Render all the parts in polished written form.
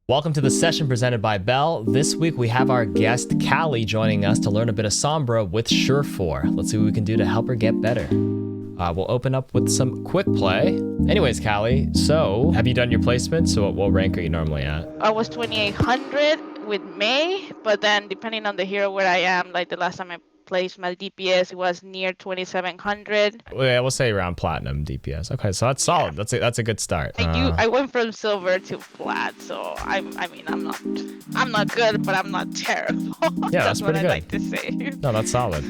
Welcome to the session presented by Bell. This week we have our guest Callie joining us to learn a bit of Sombra with Surefour. Let's see what we can do to help her get better. We'll open up with some quick play. Anyways, Callie, so have you done your placements? So what rank are you normally at? I was 2800 with May, but then depending on the hero where I am, like the last time I placed my DPS, it was near 2700. Yeah, we'll say around platinum DPS. Okay, so that's solid. Yeah. That's a good start. I went from silver to plat, so I mean I'm not good, but I'm not terrible. Yeah, that's what pretty I good. like to say. No, that's solid.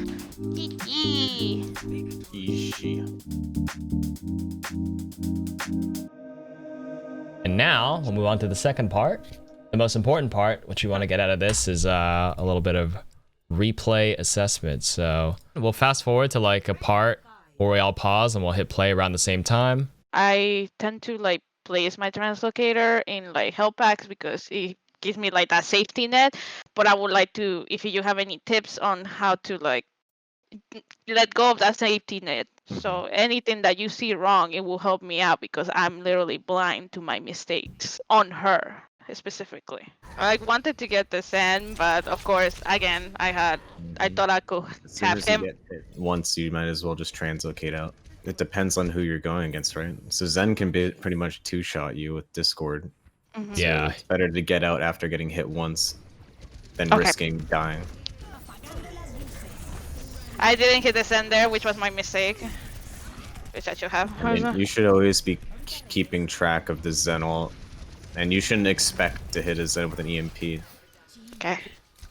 And now we'll move on to the second part. The most important part, what you want to get out of this, is a little bit of replay assessment. So we'll fast forward to like a part where we all pause and we'll hit play around the same time. I tend to like place my translocator in like health packs because it gives me like that safety net. But I would like to, if you have any tips on how to like let go of that safety net. So anything that you see wrong, it will help me out because I'm literally blind to my mistakes on her specifically. I wanted to get this in, but of course, again, I thought I could have him. You get hit once, you might as well just translocate out. It depends on who you're going against, right? So Zen can be pretty much two-shot you with Discord. Mm-hmm. Yeah. So it's better to get out after getting hit once than risking dying. I didn't hit the send there, which was my mistake. Which I should have. I mean, you should always be keeping track of the Zen ult, and you shouldn't expect to hit a Zen with an EMP. Okay.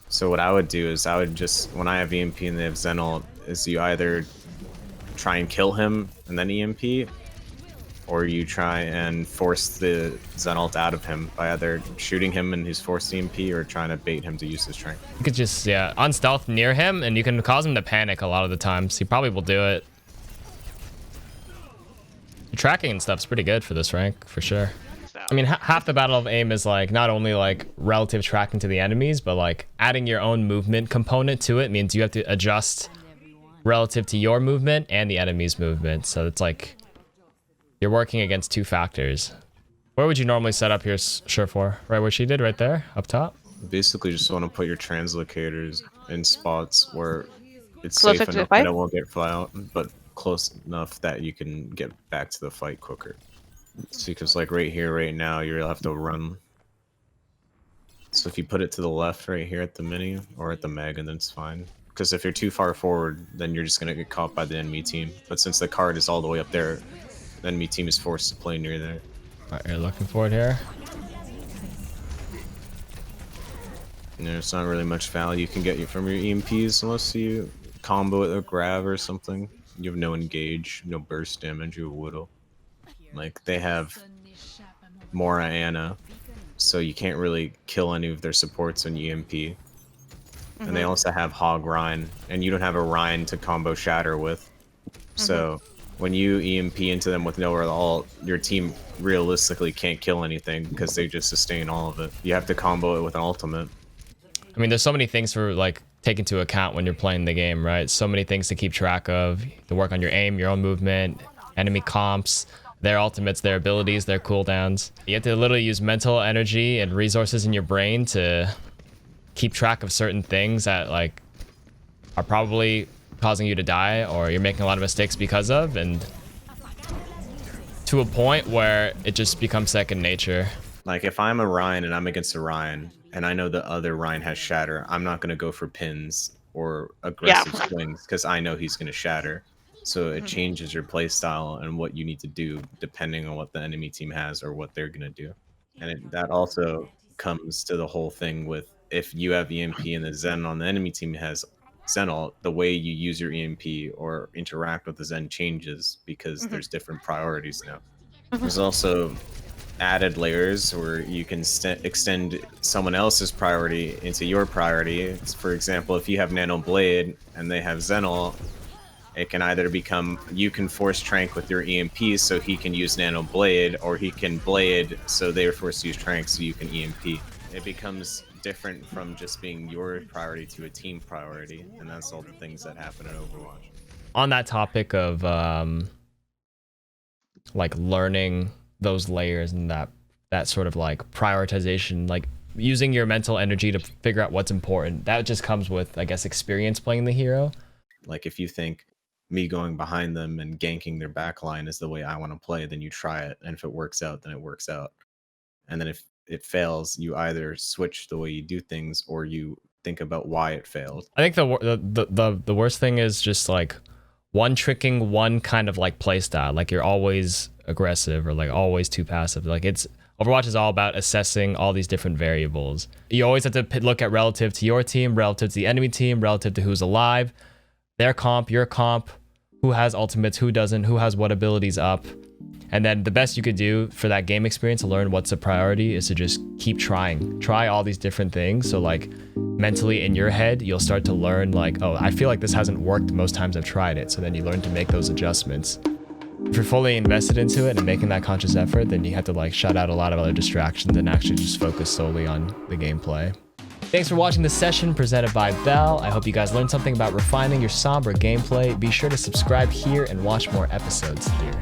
So what I would do is I would just, when I have EMP and they have Zen ult, is you either try and kill him and then EMP, or you try and force the Zen ult out of him by either shooting him in his forced EMP or trying to bait him to use his strength. You could just, unstealth near him and you can cause him to panic a lot of the times. He probably will do it. The tracking and stuff's pretty good for this rank, for sure. I mean, half the battle of aim is like not only like relative tracking to the enemies, but like adding your own movement component to it means you have to adjust relative to your movement and the enemy's movement. So it's like you're working against two factors. Where would you normally set up your Surefour? Right where she did, right there, up top? Basically, just want to put your translocators in spots where it's Closer safe to the enough fight? that it won't get fly out, but close enough that you can get back to the fight quicker. See, because like right here, right now, you'll have to run. So if you put it to the left right here at the mini or at the Mega, then it's fine. Because if you're too far forward, then you're just going to get caught by the enemy team. But since the card is all the way up there, the enemy team is forced to play near there. Alright, you're looking for it here. There's not really much value you can get from your EMPs unless you combo it with a grab or something. You have no engage, no burst damage, you have Widow. Like, they have Mora Ana, so you can't really kill any of their supports on EMP. And they also have Hog Rhine, and you don't have a Rhine to combo Shatter with. So when you EMP into them with no ult, your team realistically can't kill anything because they just sustain all of it. You have to combo it with an ultimate. I mean, there's so many things for like take into account when you're playing the game, right? So many things to keep track of. To work on your aim, your own movement, enemy comps, their ultimates, their abilities, their cooldowns. You have to literally use mental energy and resources in your brain to keep track of certain things that like are probably causing you to die or you're making a lot of mistakes because of, and to a point where it just becomes second nature. Like, if I'm a Ryan and I'm against a Ryan, and I know the other Ryan has Shatter, I'm not going to go for pins or aggressive swings because I know he's going to Shatter. So it changes your playstyle and what you need to do depending on what the enemy team has or what they're going to do. And that also comes to the whole thing with if you have EMP and the Zen on the enemy team has Zen ult, the way you use your EMP or interact with the Zen changes because there's different priorities now. There's also added layers where you can extend someone else's priority into your priority. It's, for example, if you have Nano Blade and they have Zen ult, it can either become you can force Trank with your EMP so he can use Nano Blade, or he can Blade so they're forced to use Trank so you can EMP. It becomes different from just being your priority to a team priority, and that's all the things that happen in Overwatch. on that topic of like learning those layers and that sort of like prioritization, like using your mental energy to figure out what's important, that just comes with, I guess, experience playing the hero. Like if you think me going behind them and ganking their backline is the way I want to play, then you try it, and if it works out, then it works out. And then if it fails, you either switch the way you do things or you think about why it failed. I think the worst thing is just like one tricking one kind of like play style. Like you're always aggressive or like always too passive. Like Overwatch is all about assessing all these different variables. You always have to look at relative to your team, relative to the enemy team, relative to who's alive, their comp, your comp, who has ultimates, who doesn't, who has what abilities up. And then the best you could do for that game experience to learn what's a priority is to just keep trying. Try all these different things. So like mentally in your head, you'll start to learn like, oh, I feel like this hasn't worked most times I've tried it. So then you learn to make those adjustments. If you're fully invested into it and making that conscious effort, then you have to like shut out a lot of other distractions and actually just focus solely on the gameplay. Thanks for watching this session presented by Bell. I hope you guys learned something about refining your Sombra gameplay. Be sure to subscribe here and watch more episodes here.